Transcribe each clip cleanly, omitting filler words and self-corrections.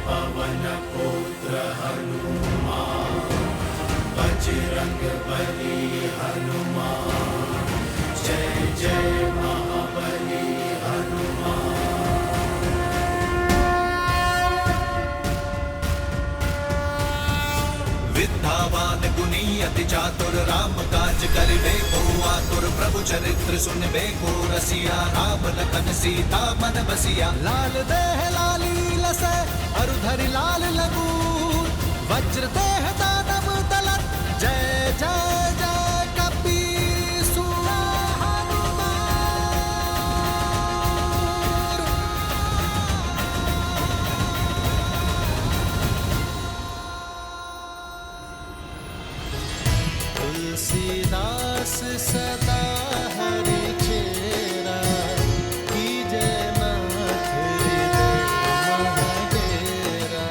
पवन पुत्र हनुमान, बजरंग बली हनुमान, जय जय महाबली हनुमान। विद्यावान गुणी अति चातुर, राम काज करिबे को आतुर, प्रभु चरित्र सुनबे को रसिया, राम लखन सीता मन बसिया। लाल देह लाली लसै अरुधरि लाल लगू, वज्र देह दानव दलत, जय जय जय कपीसु हनुमान। तुलसीदास सदा हरि चेरा, कीजय नाथ हृदय महडेरा।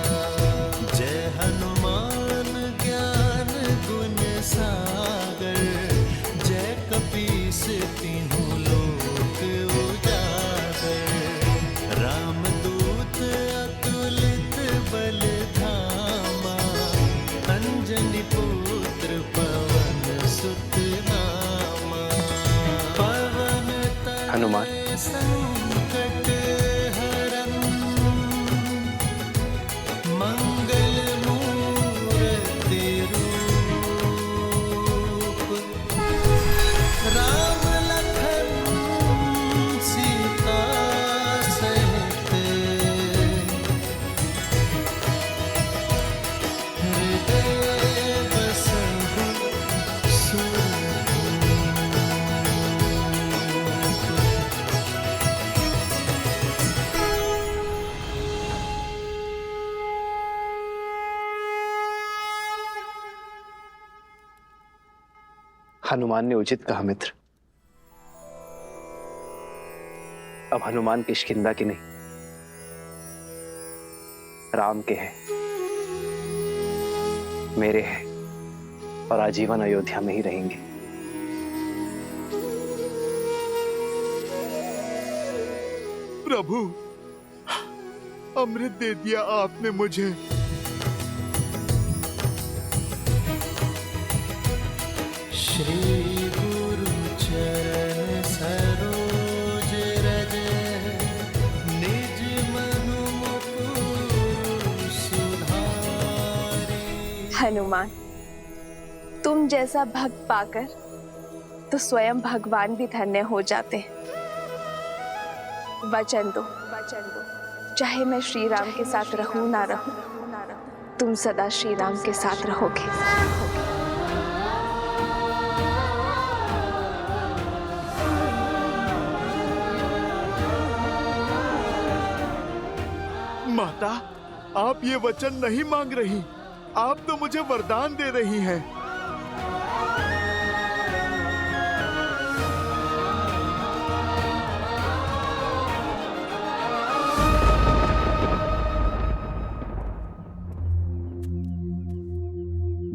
जय हनुमान ज्ञान गुण सागर, जय कपीस तीनों लोक उजागर। रामदूत अतुलित बल धामा, अंजनी पुत्र पवन सुत नामा। पवन हनुमान। तनय संकट हरन, मंगल मूर्ति रूप। राम लखन सीता सहित, हृदय बसहु सुरभूप। हनुमान ने उचित कहा मित्र। अब हनुमान किष्किंधा की नहीं, राम के हैं, मेरे हैं, और आजीवन अयोध्या में ही रहेंगे। प्रभु, अमृत दे दिया आपने मुझे। श्री गुरु चरण सरोज रज, निज मनु मुकुर सुधारि। हनुमान, तुम जैसा भक्त पाकर तो स्वयं भगवान भी धन्य हो जाते हैं। वचन दो, चाहे मैं श्री राम के साथ रहूं ना रहूं, तुम सदा श्री राम के साथ रहोगे। माता, आप ये वचन नहीं मांग रही, आप तो मुझे वरदान दे रही हैं।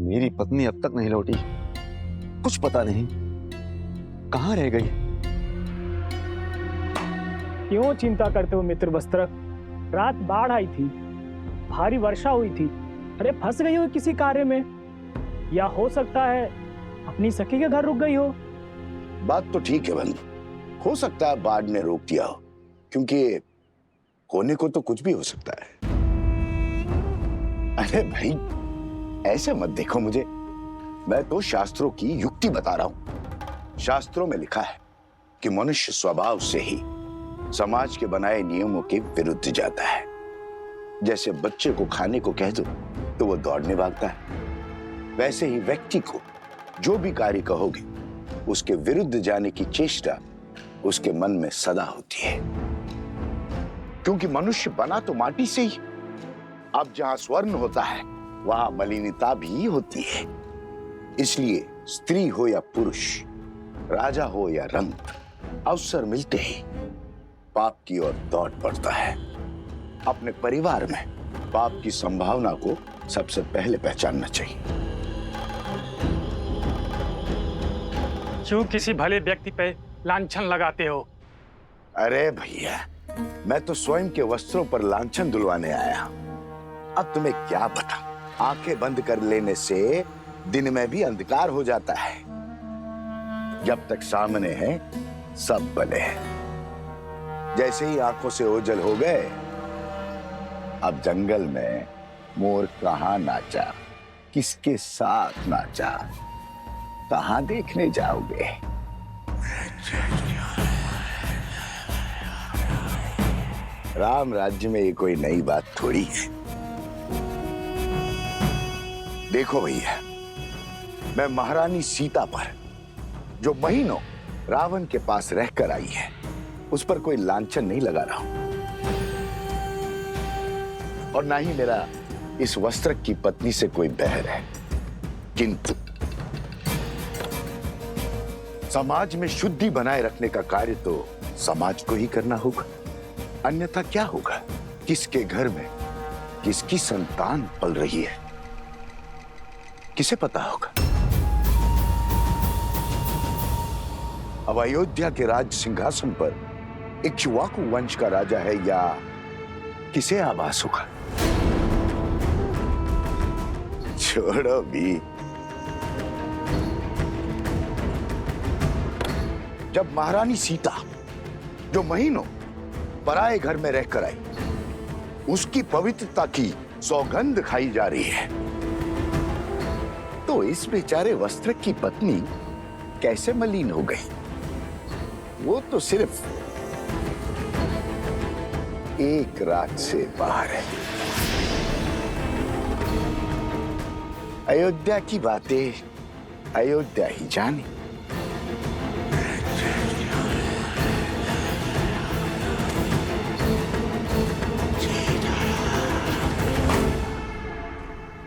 मेरी पत्नी अब तक नहीं लौटी, कुछ पता नहीं कहाँ रह गई। क्यों चिंता करते हो मित्र वस्त्रक? रात बाढ़ आई थी, भारी वर्षा हुई थी। अरे फंस गई हो किसी कार्य में, या हो सकता है अपनी सखी के घर रुक गई हो। बात तो ठीक है बंधु, हो सकता है बाढ़ ने रोक दिया हो, क्योंकि होने को तो कुछ भी हो सकता है। अरे भाई, ऐसे मत देखो मुझे, मैं तो शास्त्रों की युक्ति बता रहा हूं। शास्त्रों में लिखा है कि मनुष्य स्वभाव से ही समाज के बनाए नियमों के विरुद्ध जाता है। जैसे बच्चे को खाने को कह दो तो वो दौड़ने भागता है, वैसे ही व्यक्ति को जो भी कार्य कहोगे उसके विरुद्ध जाने की चेष्टा उसके मन में सदा होती है। क्योंकि मनुष्य बना तो माटी से ही, अब जहां स्वर्ण होता है वहां मलिनता भी होती है। इसलिए स्त्री हो या पुरुष, राजा हो या रंक, अवसर मिलते ही पाप की ओर दौड़ पड़ता है। अपने परिवार में पाप की संभावना को सबसे पहले पहचानना चाहिए। क्यों किसी भले व्यक्ति पे लांछन लगाते हो? अरे भैया, मैं तो स्वयं के वस्त्रों पर लांछन दुलवाने आया हूं। अब तुम्हें क्या बताऊं, आंखें बंद कर लेने से दिन में भी अंधकार हो जाता है। जब तक सामने है सब भले हैं। जैसे ही आंखों से ओझल हो गए, अब जंगल में मोर कहां नाचा, किसके साथ नाचा, कहां देखने जाओगे? राम राज्य में ये कोई नई बात थोड़ी है। देखो भैया, मैं महारानी सीता पर जो महीनों रावण के पास रहकर आई है, उस पर कोई लांछन नहीं लगा रहा हूं, और ना ही मेरा इस वस्त्र की पत्नी से कोई बैर है। किंतु समाज में शुद्धि बनाए रखने का कार्य तो समाज को ही करना होगा, अन्यथा क्या होगा? किसके घर में किसकी संतान पल रही है, किसे पता होगा? अब अयोध्या के राज सिंहासन पर इक्ष्वाकु वंश का राजा है या किसे आभास होगा? छोड़ो भी। जब महारानी सीता जो महीनों पराए घर में रहकर आई, उसकी पवित्रता की सौगंध खाई जा रही है, तो इस बेचारे वस्त्र की पत्नी कैसे मलिन हो गई? वो तो सिर्फ एक रात से बाहर है। अयोध्या की बातें अयोध्या ही जाने।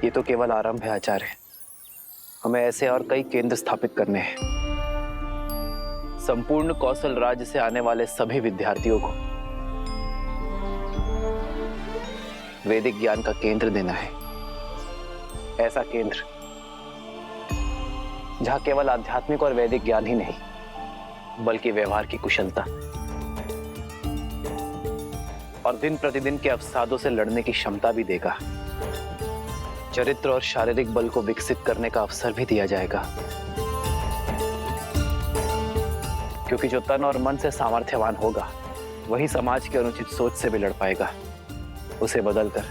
ये तो केवल आरंभ है आचार्य। हमें ऐसे और कई केंद्र स्थापित करने हैं। संपूर्ण कौशल राज्य से आने वाले सभी विद्यार्थियों को वैदिक ज्ञान का केंद्र देना है। ऐसा केंद्र जहां केवल आध्यात्मिक और वैदिक ज्ञान ही नहीं, बल्कि व्यवहार की कुशलता और दिन प्रतिदिन के अवसादों से लड़ने की क्षमता भी देगा। चरित्र और शारीरिक बल को विकसित करने का अवसर भी दिया जाएगा, क्योंकि जो तन और मन से सामर्थ्यवान होगा, वही समाज की अनुचित सोच से भी लड़ पाएगा, उसे बदलकर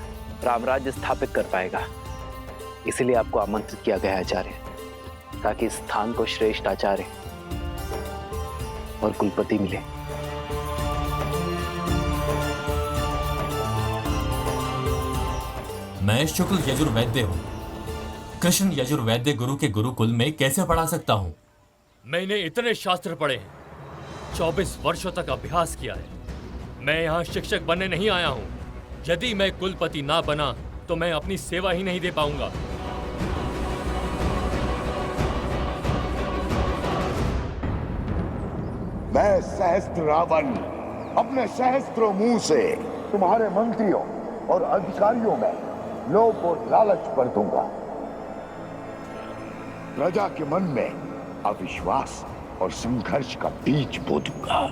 रामराज्य स्थापित कर पाएगा। इसीलिए आपको आमंत्रित किया गया है आचार्य, ताकि इस स्थान को श्रेष्ठ आचार्य और कुलपति मिले। मैं शुक्ल यजुर्वैद्य हूँ। कृष्ण यजुर्वैद्य गुरु के गुरुकुल में कैसे पढ़ा सकता हूँ? मैंने इतने शास्त्र पढ़े हैं, 24 वर्षों तक अभ्यास किया है। मैं यहाँ शिक्षक बनने नहीं आया हूँ। यदि मैं कुलपति ना बना तो मैं अपनी सेवा ही नहीं दे पाऊंगा। मैं सहस्त्र रावण अपने सहस्त्रों मुंह से तुम्हारे मंत्रियों और अधिकारियों में लोभ और लालच भर दूंगा। प्रजा के मन में अविश्वास और संघर्ष का बीज बो दूंगा।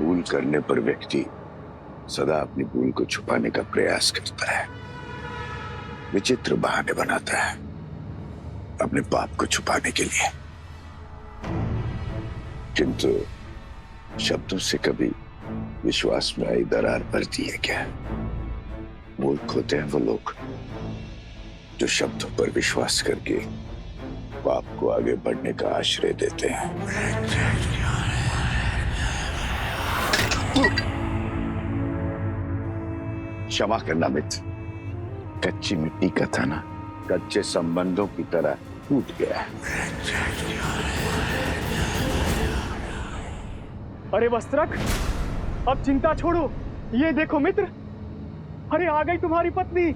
भूल करने पर व्यक्ति सदा अपनी भूल को छुपाने का प्रयास करता है, विचित्र बहाने बनाता है अपने पाप को छुपाने के लिए। किंतु शब्दों से कभी विश्वास में आई दरार पड़ती है क्या? मूर्ख होते हैं वो लोग जो शब्दों पर विश्वास करके पाप को आगे बढ़ने का आश्रय देते हैं। क्षमा करना मित्र, कच्ची मिट्टी का था ना, कच्चे संबंधों की तरह टूट गया। अरे वस्त्रक, अब चिंता छोड़ो। ये देखो मित्र, अरे आ गई तुम्हारी पत्नी।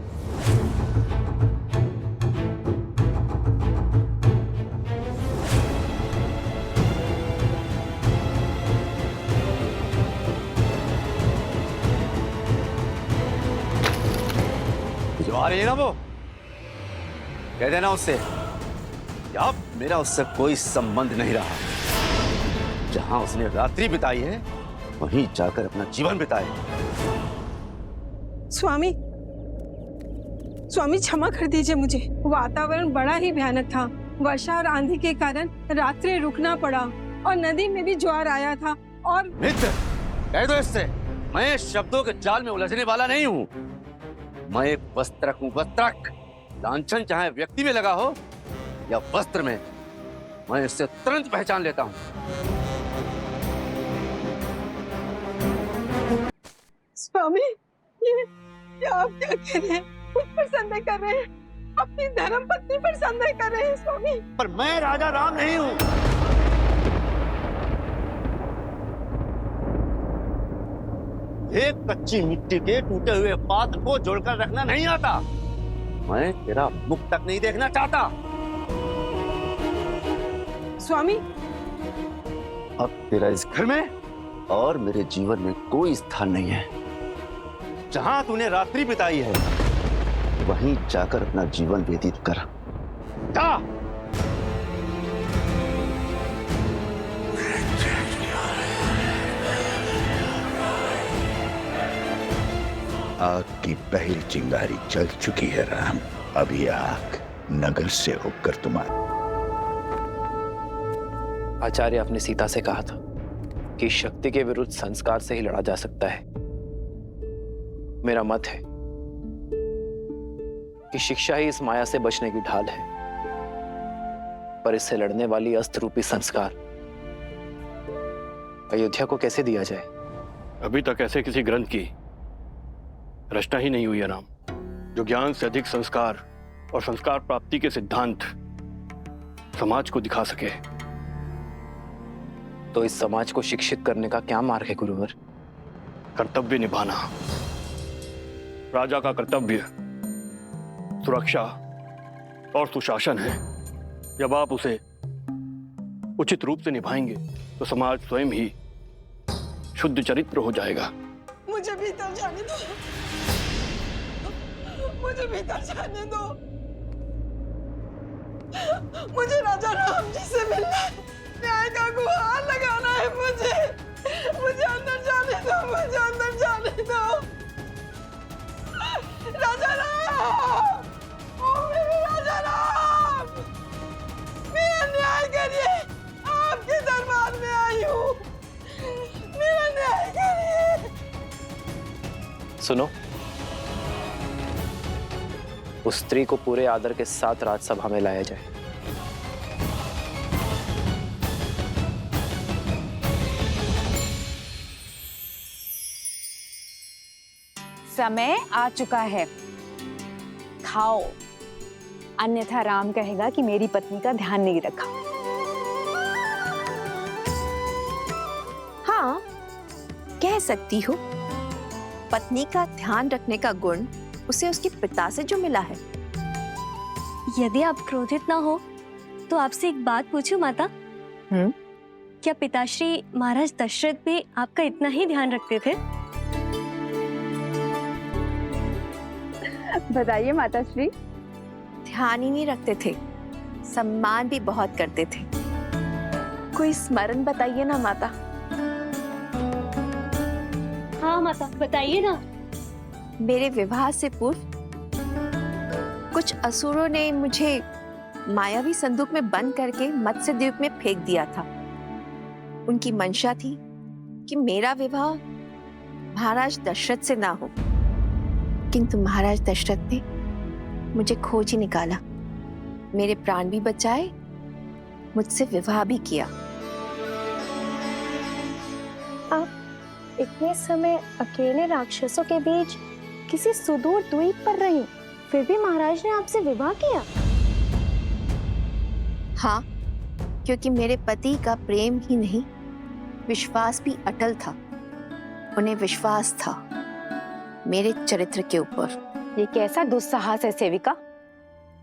जो आ रही है ना वो, कह देना उससे कि अब मेरा उससे कोई संबंध नहीं रहा। जहां उसने रात्रि बिताई है वहीं जाकर अपना जीवन बिताए। स्वामी, स्वामी क्षमा कर दीजिए मुझे। वातावरण बड़ा ही भयानक था। वर्षा और आंधी के कारण रात्रि रुकना पड़ा और नदी में भी ज्वार आया था। और मित्र, कह दो इससे, मैं शब्दों के जाल में उलझने वाला नहीं हूँ। मैं एक वस्त्रक हूँ, वस्त्रक। लांछन चाहे व्यक्ति में लगा हो या वस्त्र में, मैं इससे तुरंत पहचान लेता हूँ। स्वामी, ये आप क्या कह रहे हैं? मुझ पर संदेह कर रहे हैं? अपनी धर्म पत्नी पर संदेह कर रहे हैं स्वामी? पर मैं राजा राम नहीं हूँ। एक कच्ची मिट्टी के टूटे हुए पात्र को जोड़कर रखना नहीं आता। मैं तेरा मुख तक नहीं देखना चाहता। स्वामी, अब तेरा इस घर में और मेरे जीवन में कोई स्थान नहीं है। जहां तूने रात्रि बिताई है वहीं जाकर अपना जीवन व्यतीत कर। जा। आग की पहली चिंगारी जल चुकी है राम। अब ये आग नगर से होकर तुम्हारा। आचार्य अपने सीता से कहा था कि शक्ति के विरुद्ध संस्कार से ही लड़ा जा सकता है। मेरा मत है कि शिक्षा ही इस माया से बचने की ढाल है, पर इससे लड़ने वाली अस्त्र रूपी संस्कार अयोध्या को कैसे दिया जाए? अभी तक ऐसे किसी ग्रंथ की रचना ही नहीं हुई है राम, जो ज्ञान से अधिक संस्कार और संस्कार प्राप्ति के सिद्धांत समाज को दिखा सके। तो इस समाज को शिक्षित करने का क्या मार्ग है गुरुवर? कर्तव्य निभाना। राजा का कर्तव्य सुरक्षा और सुशासन है। जब आप उसे उचित रूप से निभाएंगे तो समाज स्वयं ही शुद्ध चरित्र हो जाएगा। मुझे भीतर जाने दो, मुझे भीतर जाने दो। मुझे राजा राम जी से मिलना है, न्याय का गुहार लगाना है। मुझे अंदर जाने दो, मुझे अंदर जाने दो। राजा राम, ओ मेरे राजा राम, मेरा न्याय करिए। आपके दरबार में आई हूँ, मेरा न्याय करिए। सुनो, उस स्त्री को पूरे आदर के साथ राजसभा में लाया जाए। समय आ चुका है, खाओ, अन्यथा राम कहेगा कि मेरी पत्नी का ध्यान नहीं रखा। हाँ, कह सकती हो। पत्नी का ध्यान रखने का गुण उसे उसके पिता से जो मिला है। यदि आप क्रोधित ना हो तो आपसे एक बात पूछूं माता? क्या पिताश्री महाराज दशरथ भी आपका इतना ही ध्यान रखते थे? बताइए माताश्री। ध्यान ही नहीं रखते थे, सम्मान भी बहुत करते थे। कोई स्मरण बताइए ना माता। हाँ माता, बताइए ना। मेरे विवाह से पूर्व कुछ असुरों ने मुझे मायावी संदूक में बंद करके मत्स्य द्वीप में फेंक दिया था। उनकी मंशा थी कि मेरा विवाह महाराज दशरथ से ना हो, किंतु महाराज दशरथ ने मुझे खोज ही निकाला, मेरे प्राण भी बचाए, मुझसे विवाह भी किया। आप इतने समय अकेले राक्षसों के बीच किसी सुदूर द्वीप पर रही, फिर भी महाराज ने आपसे विवाह किया? हाँ, क्योंकि मेरे पति का प्रेम ही नहीं, विश्वास भी अटल था। उन्हें विश्वास था मेरे चरित्र के ऊपर। ये कैसा दुस्साहस है सेविका?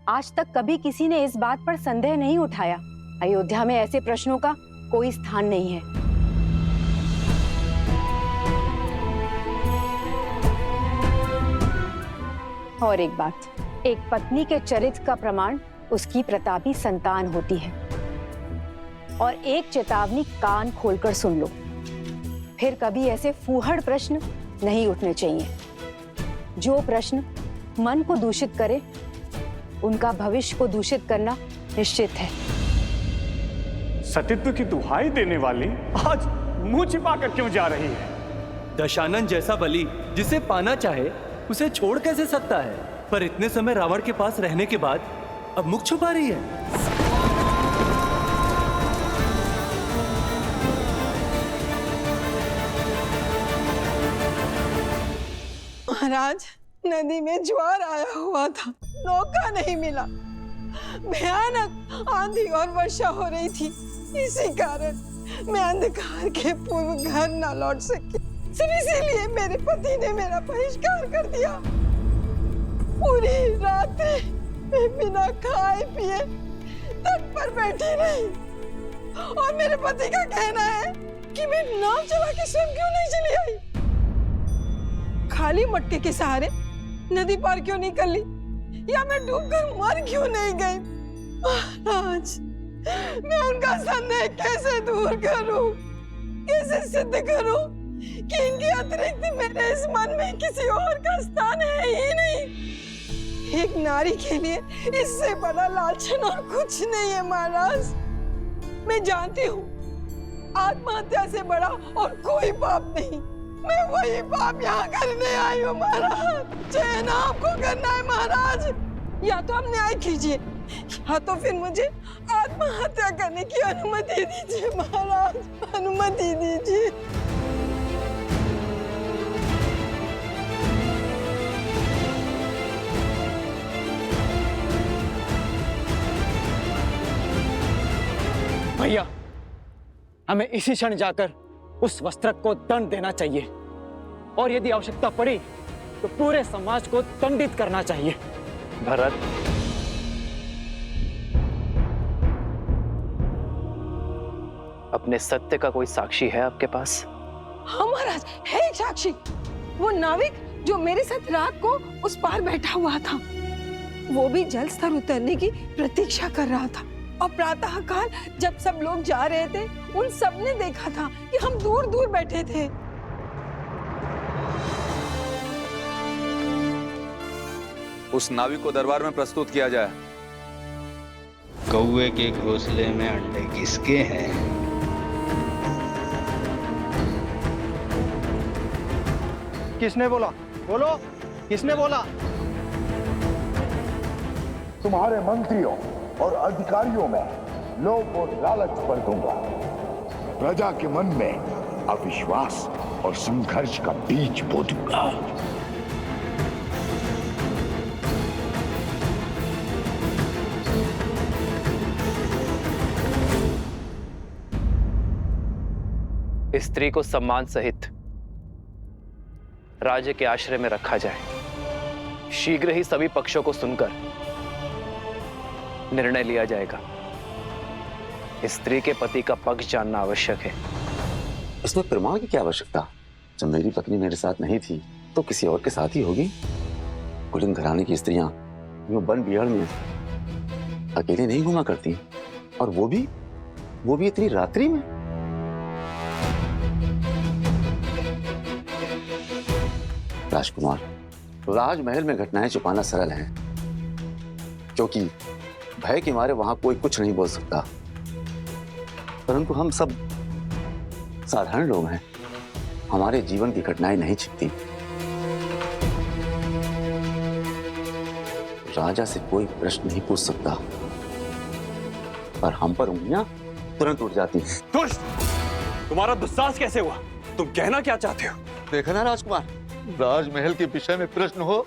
आज तक कभी किसी ने इस बात पर संदेह नहीं उठाया। अयोध्या में ऐसे प्रश्नों का कोई स्थान नहीं है। और एक बात, एक पत्नी के चरित्र का प्रमाण उसकी प्रतापी संतान होती है। और एक चेतावनी कान खोलकर सुन लो, फिर कभी ऐसे फूहड़ प्रश्न नहीं उठने चाहिए। जो प्रश्न मन को दूषित करे, उनका भविष्य को दूषित करना निश्चित है। सतीत्व की दुहाई देने वाली आज मुंह छिपा कर क्यों जा रही है? दशानन जैसा बलि जिसे पाना चाहे उसे छोड़ कैसे सकता है? पर इतने समय रावण के पास रहने के बाद अब मुख छुपा रही है। महाराज, नदी में ज्वार आया हुआ था, नौका नहीं मिला, भयानक आंधी और वर्षा हो रही थी। इसी कारण मैं अंधकार के पूर्व घर न लौट सकी। सिर्फ इसीलिए मेरे पति ने मेरा बहिष्कार कर दिया। पूरी रात मैं बिना खाए पिए तट पर बैठी रही और मेरे पति का कहना है कि मैं नाव चला के स्वयं क्यों नहीं चली आई, खाली मटके के सहारे नदी पार क्यों नहीं कर ली, या मैं डूबकर मर क्यों नहीं गई। महाराज, मैं उनका संदेह कैसे दूर करूं, कैसे सिद्ध करूं कि इनके अतिरिक्त मेरे इस मन में किसी और का स्थान है ही नहीं। एक नारी के लिए इससे बड़ा लालचन और कुछ नहीं है महाराज। मैं जानती हूँ आत्महत्या से बड़ा और कोई पाप नहीं। मैं वही पाप यहाँ करने आई हूँ महाराज। चयन आपको करना है महाराज। या तो आप न्याय कीजिए या तो फिर मुझे आत्महत्या करने की अनुमति दीजिए महाराज, अनुमति दीजिए। भैया, हमें इसी क्षण जाकर उस वस्त्रक को दंड देना चाहिए और यदि आवश्यकता पड़ी तो पूरे समाज को दंडित करना चाहिए। भरत, अपने सत्य का कोई साक्षी है आपके पास? हाँ महाराज, है एक साक्षी। वो नाविक जो मेरे साथ रात को उस पार बैठा हुआ था, वो भी जल स्तर उतरने की प्रतीक्षा कर रहा था। और प्रातः काल जब सब लोग जा रहे थे, उन सब ने देखा था कि हम दूर दूर बैठे थे। उस नाविक को दरबार में प्रस्तुत किया जाए। कौवे के घोंसले में अंडे किसके हैं? किसने बोला? बोलो, किसने बोला? तुम्हारे मंत्रियों और अधिकारियों में लोभ और लालच भर दूंगा। प्रजा के मन में अविश्वास और संघर्ष का बीज बो दूंगा। स्त्री को सम्मान सहित राज्य के आश्रय में रखा जाए। शीघ्र ही सभी पक्षों को सुनकर निर्णय लिया जाएगा। स्त्री के पति का पक्ष जानना आवश्यक है। इसमें प्रमाण की क्या आवश्यकता? जब मेरी पत्नी मेरे साथ नहीं थी तो किसी और के साथ ही होगी। कुलीन घराने की स्त्रियां यूं वन बिहार में अकेले नहीं घुमा करती, और वो भी इतनी रात्रि में। राजकुमार, राजमहल में घटनाएं छुपाना सरल है, क्योंकि भय के मारे वहां कोई कुछ नहीं बोल सकता। परंतु हम सब साधारण लोग हैं, हमारे जीवन की घटनाएं नहीं छिपती। राजा से कोई प्रश्न नहीं पूछ सकता, पर हम पर उंगलियां तुरंत उठ जाती हैं। दुष्ट! तुम्हारा दुस्साहस कैसे हुआ? तुम कहना क्या चाहते हो? देखा ना राजकुमार, राजमहल के विषय में प्रश्न हो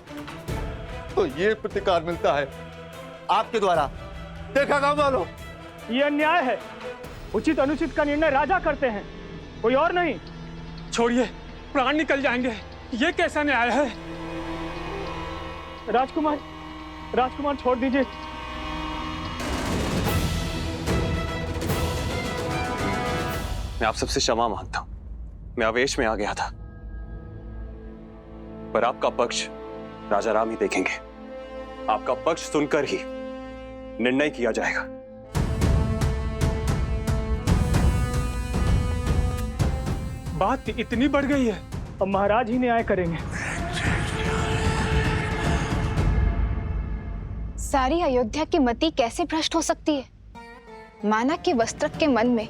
तो ये प्रतिकार मिलता है आपके द्वारा। देखा गांव वालों, ये अन्याय है। उचित अनुचित का निर्णय राजा करते हैं, कोई और नहीं। छोड़िए, प्राण निकल जाएंगे। ये कैसा न्याय है? राजकुमार छोड़ दीजिए। मैं आप सबसे क्षमा मांगता हूं, मैं आवेश में आ गया था। पर आपका पक्ष राजा राम ही देखेंगे। आपका पक्ष सुनकर ही निर्णय किया जाएगा। बात इतनी बढ़ गई है, अब महाराज ही न्याय करेंगे। सारी अयोध्या की मति कैसे भ्रष्ट हो सकती है? माना कि वस्त्रक के मन में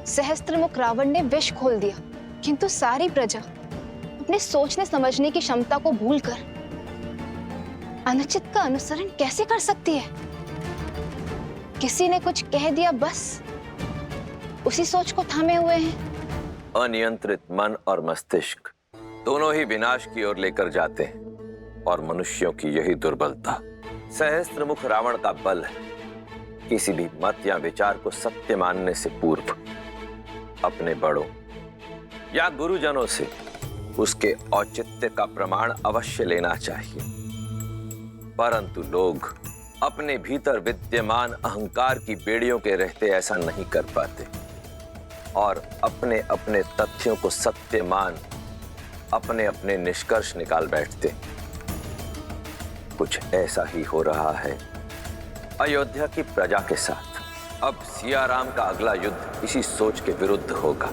सहस्त्रमुख रावण ने विष खोल दिया, किंतु सारी प्रजा अपने सोचने समझने की क्षमता को भूलकर अनुचित का अनुसरण कैसे कर सकती है? किसी ने कुछ कह दिया, बस उसी सोच को थामे हुए हैं। अनियंत्रित मन और मस्तिष्क दोनों ही विनाश की ओर लेकर जाते हैं, और मनुष्यों की यही दुर्बलता सहस्त्रमुख रावण का बल है। किसी भी मत या विचार को सत्य मानने से पूर्व अपने बड़ों या गुरुजनों से उसके औचित्य का प्रमाण अवश्य लेना चाहिए, परंतु लोग अपने भीतर विद्यमान अहंकार की बेड़ियों के रहते ऐसा नहीं कर पाते और अपने अपने तथ्यों को सत्य मान अपने अपने निष्कर्ष निकाल बैठते। कुछ ऐसा ही हो रहा है अयोध्या की प्रजा के साथ। अब सियाराम का अगला युद्ध इसी सोच के विरुद्ध होगा।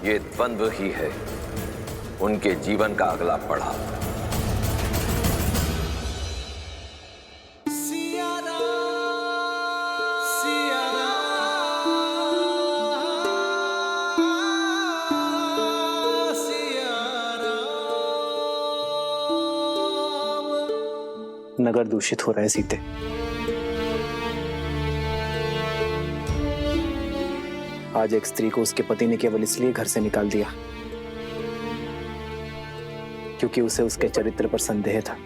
ये द्वंद्व ही है उनके जीवन का अगला पड़ाव। नगर दूषित हो रहा है सीते। आज एक स्त्री को उसके पति ने केवल इसलिए घर से निकाल दिया क्योंकि उसे उसके चरित्र पर संदेह था,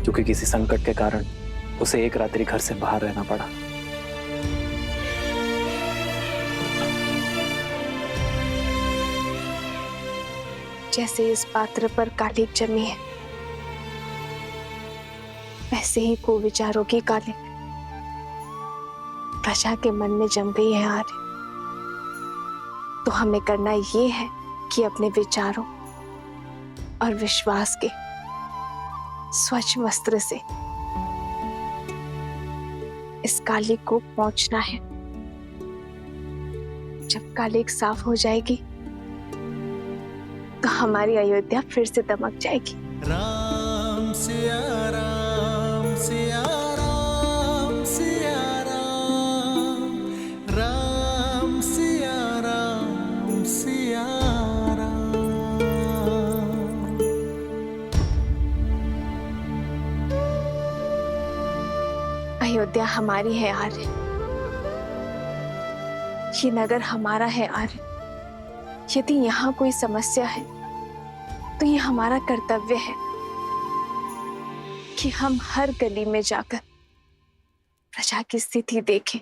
क्योंकि किसी संकट के कारण उसे एक रात्रि घर से बाहर रहना पड़ा। जैसे इस पात्र पर कालिक जमी है, वैसे ही कुविचारों की कालिक प्रजा के मन में जम गई है आर्य। तो हमें करना ये है कि अपने विचारों और विश्वास के स्वच्छ वस्त्र से इस कालिक को पोंछना है। जब कालिक साफ हो जाएगी तो हमारी अयोध्या फिर से दमक जाएगी। राम सिया राम सिया राम सिया राम, राम सिया राम सिया राम। अयोध्या हमारी है आर्य, ये नगर हमारा है आर्य। यदि यहाँ कोई समस्या है तो ये हमारा कर्तव्य है कि हम हर गली में जाकर प्रजा की स्थिति देखें।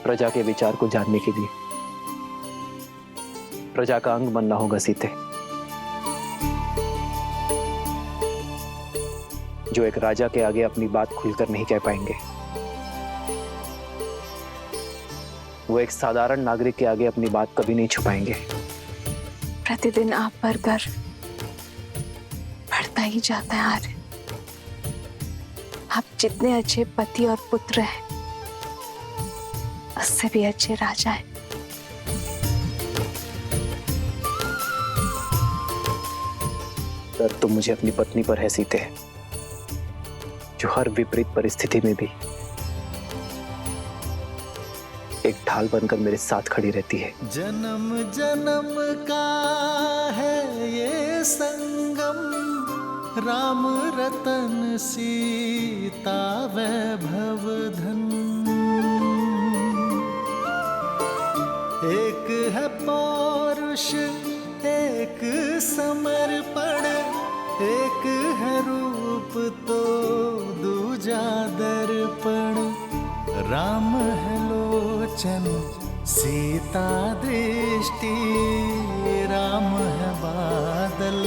प्रजा के विचार को जानने के लिए प्रजा का अंग बनना होगा सीते। जो एक राजा के आगे अपनी बात खुलकर नहीं कह पाएंगे, वो एक साधारण नागरिक के आगे अपनी बात कभी नहीं छुपाएंगे। प्रतिदिन आप पर गर्व बढ़ता ही जाता है आर्य। आप जितने अच्छे पति और पुत्र हैं, उससे भी अच्छे राजा हैं। पर तुम मुझे अपनी पत्नी पर है सीते, जो हर विपरीत परिस्थिति में भी एक ढाल बनकर मेरे साथ खड़ी रहती है। जन्म जन्म का है ये संगम, राम रतन सीता वैभव धन। एक है पौरुष एक समर्पण, एक है रूप तो दूजा दर्पण। राम है लोचन सीता दृष्टि, राम है बादल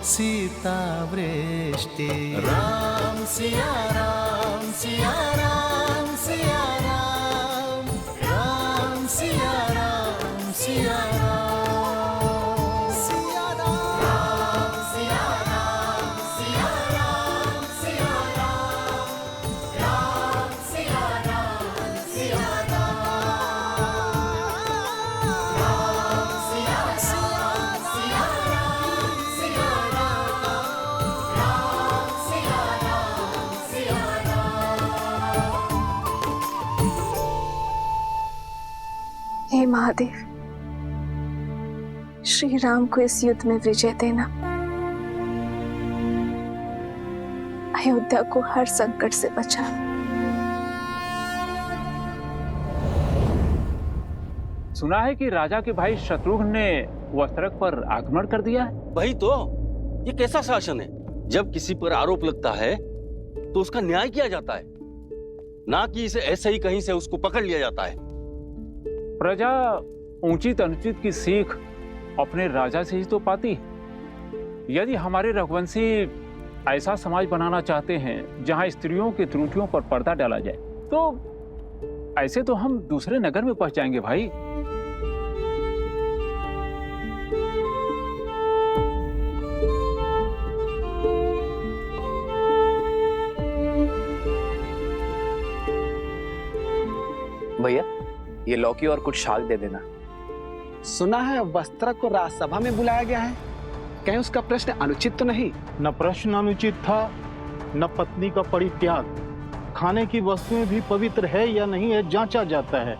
सीता वृष्टि। राम सिया राम सिया राम सिया राम, राम सिया राम सिया राम। हे महादेव, श्री राम को इस युद्ध में विजय देना, अयोध्या को हर संकट से बचाना। सुना है कि राजा के भाई शत्रुघ्न ने वस्त्रक पर आक्रमण कर दिया है। वही तो, ये कैसा शासन है? जब किसी पर आरोप लगता है तो उसका न्याय किया जाता है, ना कि इसे ऐसे ही कहीं से उसको पकड़ लिया जाता है। प्रजा उचित अनुचित की सीख अपने राजा से ही तो पाती। यदि हमारे रघुवंशी ऐसा समाज बनाना चाहते हैं जहां स्त्रियों की त्रुटियों पर पर्दा डाला जाए, तो ऐसे तो हम दूसरे नगर में पहुंच जाएंगे भाई। भैया, ये लौकी और कुछ शाक दे देना। सुना है वस्त्रक को राजसभा में बुलाया गया है, कहीं उसका प्रश्न अनुचित तो नहीं? न प्रश्न अनुचित था, न पत्नी का परित्याग। खाने की वस्तुएं भी पवित्र है या नहीं है जांचा जाता है,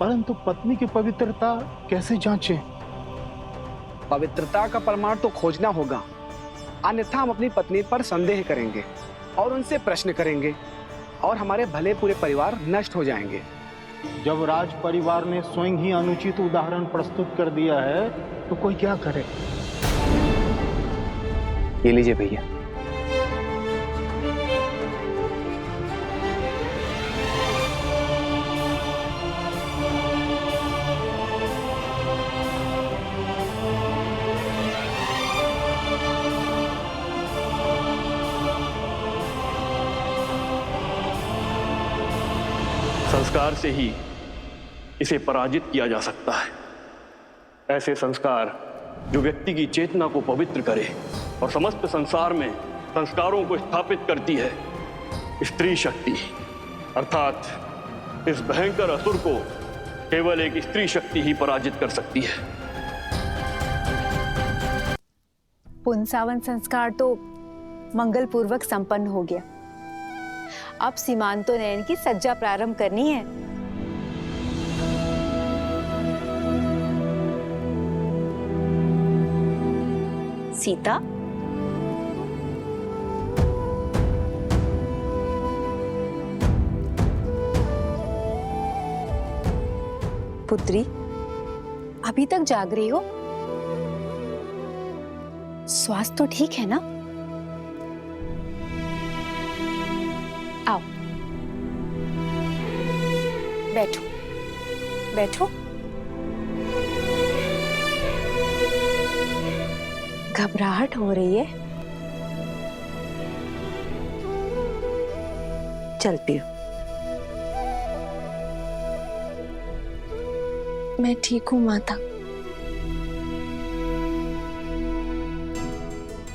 परंतु पत्नी की पवित्रता कैसे जांचें? पवित्रता का प्रमाण तो खोजना होगा, अन्यथा हम अपनी पत्नी पर संदेह करेंगे और उनसे प्रश्न करेंगे और हमारे भले पूरे परिवार नष्ट हो जाएंगे। जब राज परिवार ने स्वयं ही अनुचित उदाहरण प्रस्तुत कर दिया है तो कोई क्या करे? ये लीजिए भैया। संस्कार से ही इसे पराजित किया जा सकता है। ऐसे संस्कार जो व्यक्ति की चेतना को पवित्र करे और समस्त संसार में संस्कारों को स्थापित करती है। स्त्री शक्ति अर्थात इस भयंकर असुर को केवल एक स्त्री शक्ति ही पराजित कर सकती है। पुंसावन संस्कार तो मंगलपूर्वक संपन्न हो गया। अब सीमांतो नयन की सज्जा प्रारंभ करनी है। सीता, पुत्री, अभी तक जाग रही हो? स्वास्थ्य तो ठीक है ना? आओ, बैठो बैठो। घबराहट हो रही है? चल पियो। मैं ठीक हूँ माता,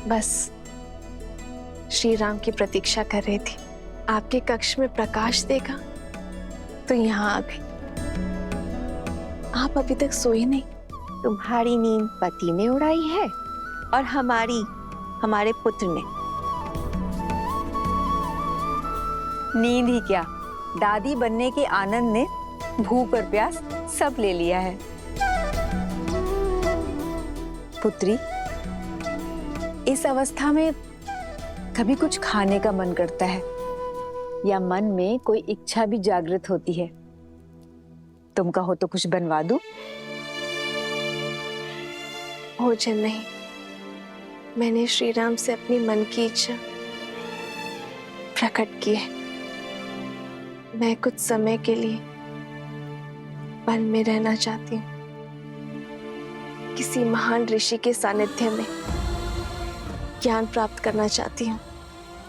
बस श्री राम की प्रतीक्षा कर रही थी। आपके कक्ष में प्रकाश देखा तो यहाँ आ गई। आप अभी तक सोए नहीं। तुम्हारी नींद पति ने उड़ाई है और हमारी हमारे पुत्र ने। नींद ही क्या, दादी बनने के आनंद ने भूख और प्यास सब ले लिया है। पुत्री, इस अवस्था में कभी कुछ खाने का मन करता है या मन में कोई इच्छा भी जागृत होती है? तुम कहो तो कुछ बनवा दूं? भोजन नहीं, मैंने श्री राम से अपनी मन की इच्छा प्रकट की है। मैं कुछ समय के लिए वन में रहना चाहती हूँ, किसी महान ऋषि के सानिध्य में ज्ञान प्राप्त करना चाहती हूँ,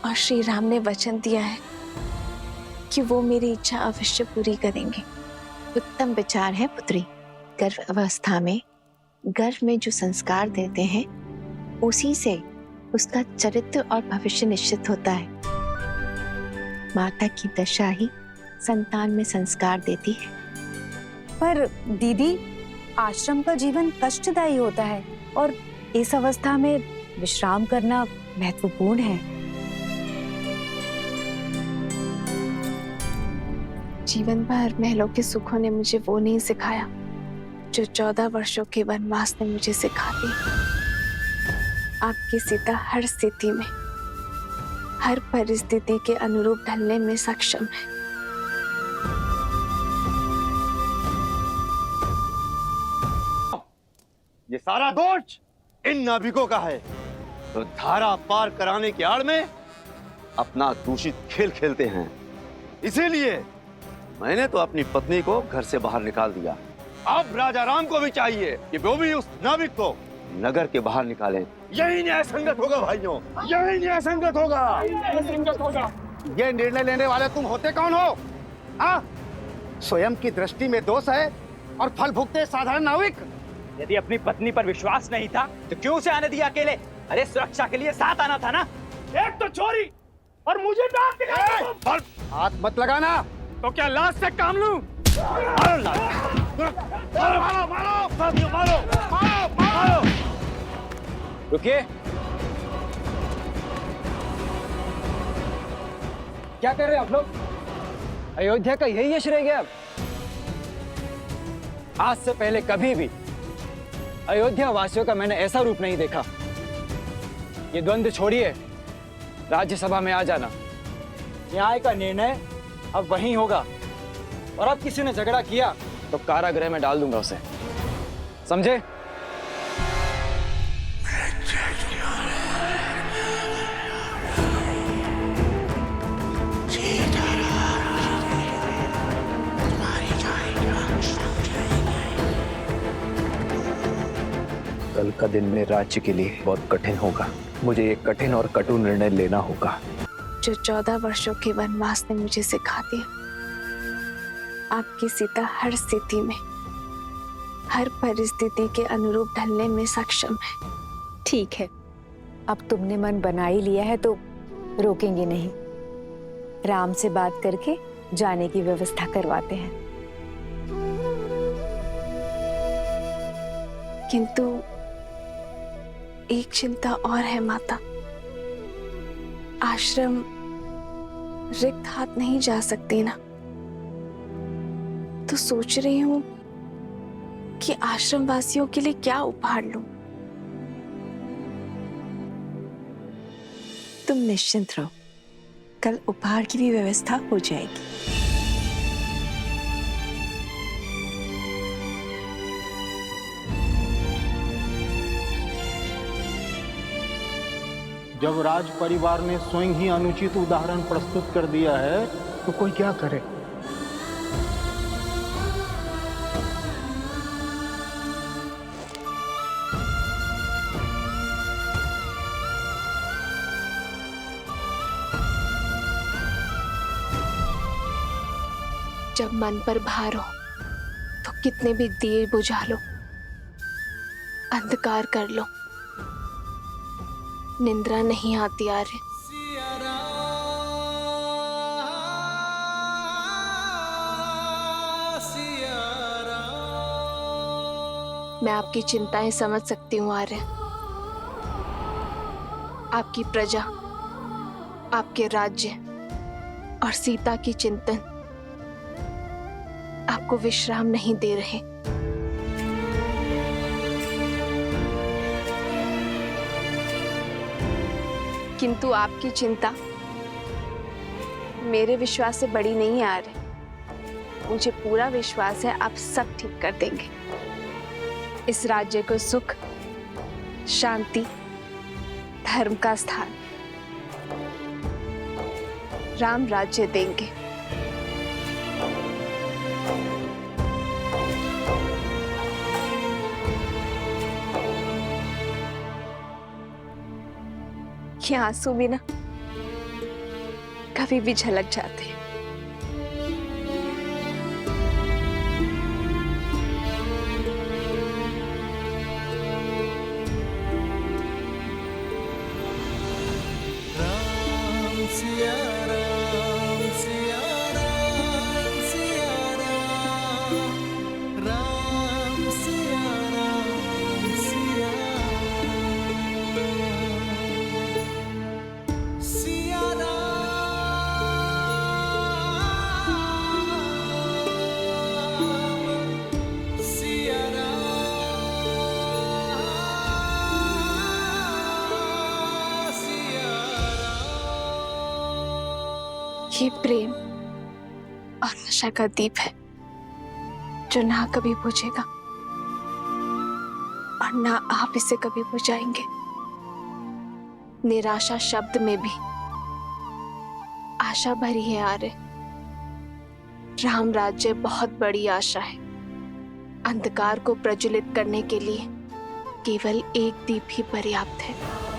और श्री राम ने वचन दिया है कि वो मेरी इच्छा अवश्य पूरी करेंगे। उत्तम विचार है पुत्री। गर्भ अवस्था में गर्भ में जो संस्कार देते हैं उसी से उसका चरित्र और भविष्य निश्चित होता है। माता की दशा ही संतान में संस्कार देती है। पर दीदी, आश्रम का जीवन कष्टदायी होता है और इस अवस्था में विश्राम करना महत्वपूर्ण है। जीवन भर महलों के सुखों ने मुझे वो नहीं सिखाया जो 14 वर्षों के वनवास ने मुझे सिखा दी। आपकी सीता हर स्थिति में, हर परिस्थिति के अनुरूप ढलने में सक्षम है। ये सारा दोष इन नाभिकों का है, तो धारा पार कराने की आड़ में अपना दूषित खेल खेलते हैं। इसीलिए मैंने तो अपनी पत्नी को घर से बाहर निकाल दिया। अब राजा राम को भी चाहिए कि वो भी उस नाविक को नगर के बाहर निकालें। यही न्याय संगत होगा भाइयों, यही न्याय संगत होगा। ये निर्णय लेने वाले तुम होते कौन हो? स्वयं की दृष्टि में दोष है और फल भुगते साधारण नाविक। यदि अपनी पत्नी पर विश्वास नहीं था तो क्यों उसे आने दिया अकेले? अरे सुरक्षा के लिए साथ आना था ना। एक तो चोरी और मुझे डांट दिखाई। हाथ मत लगाना। तो क्या लाश से काम लूं? मारो। रुकिए, क्या कर रहे हैं आप लोग? अयोध्या का यही यश रह गया अब? आज से पहले कभी भी अयोध्या वासियों का मैंने ऐसा रूप नहीं देखा। ये द्वंद्व छोड़िए, राज्यसभा में आ जाना। न्याय का निर्णय अब वहीं होगा, और अब किसी ने झगड़ा किया तो कारागृह में डाल दूंगा उसे, समझे? कल का दिन मेरे राज्य के लिए बहुत कठिन होगा। मुझे एक कठिन और कटु निर्णय लेना होगा जो 14 वर्षों के वनवास ने मुझे सिखा दिया। आपकी सीता हर स्थिति में, हर परिस्थिति के अनुरूप ढलने में सक्षम है। ठीक है, अब तुमने मन बना ही लिया है तो रोकेंगे नहीं। राम से बात करके जाने की व्यवस्था करवाते हैं। किंतु एक चिंता और है माता। आश्रम रिक्त हाथ नहीं जा सकती ना, तो सोच रही हूं कि आश्रम वासियों के लिए क्या उपहार लूं। तुम निश्चिंत रहो, कल उपहार की भी व्यवस्था हो जाएगी। जब राज परिवार ने स्वयं ही अनुचित उदाहरण प्रस्तुत कर दिया है तो कोई क्या करे? जब मन पर भार हो तो कितने भी दिए बुझा लो, अंधकार कर लो, निंद्रा नहीं आती आर्य। मैं आपकी चिंताएं समझ सकती हूँ आर्य। आपकी प्रजा, आपके राज्य और सीता की चिंतन आपको विश्राम नहीं दे रहे। किंतु आपकी चिंता मेरे विश्वास से बड़ी नहीं आ रही। मुझे पूरा विश्वास है आप सब ठीक कर देंगे। इस राज्य को सुख, शांति, धर्म का स्थान, राम राज्य देंगे। ये आंसू भी ना कभी भी झलक जाते हैं। ये प्रेम और आशा का दीप है जो ना कभी बुझेगा और ना आप इसे कभी बुझाएंगे। निराशा शब्द में भी आशा भरी है आर्य। राम राज्य बहुत बड़ी आशा है। अंधकार को प्रज्वलित करने के लिए केवल एक दीप ही पर्याप्त है।